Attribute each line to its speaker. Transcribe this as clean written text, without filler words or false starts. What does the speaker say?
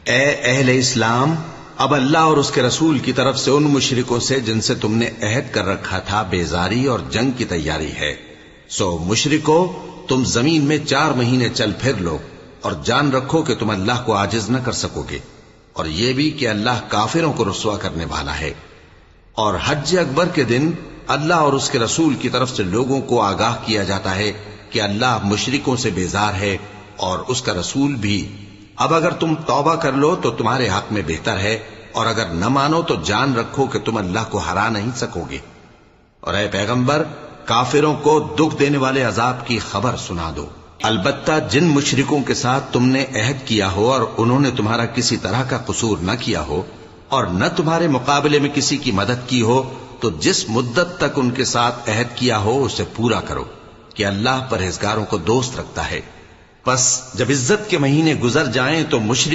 Speaker 1: اے اہل اسلام، اب اللہ اور اس کے رسول کی طرف سے ان مشرکوں سے جن سے تم نے عہد کر رکھا تھا بیزاری اور جنگ کی تیاری ہے۔ سو مشرکو، تم زمین میں 4 مہینے چل پھر لو اور جان رکھو کہ تم اللہ کو عاجز نہ کر سکو گے، اور یہ بھی کہ اللہ کافروں کو رسوا کرنے والا ہے۔ اور حج اکبر کے دن اللہ اور اس کے رسول کی طرف سے لوگوں کو آگاہ کیا جاتا ہے کہ اللہ مشرکوں سے بیزار ہے اور اس کا رسول بھی۔ اب اگر تم توبہ کر لو تو تمہارے حق میں بہتر ہے، اور اگر نہ مانو تو جان رکھو کہ تم اللہ کو ہرا نہیں سکو گے۔ اور اے پیغمبر، کافروں کو دکھ دینے والے عذاب کی خبر سنا دو۔ البتہ جن مشرکوں کے ساتھ تم نے عہد کیا ہو اور انہوں نے تمہارا کسی طرح کا قصور نہ کیا ہو اور نہ تمہارے مقابلے میں کسی کی مدد کی ہو، تو جس مدت تک ان کے ساتھ عہد کیا ہو اسے پورا کرو، کہ اللہ پرہیزگاروں کو دوست رکھتا ہے۔ پس جب عزت کے مہینے گزر جائیں تو مشرک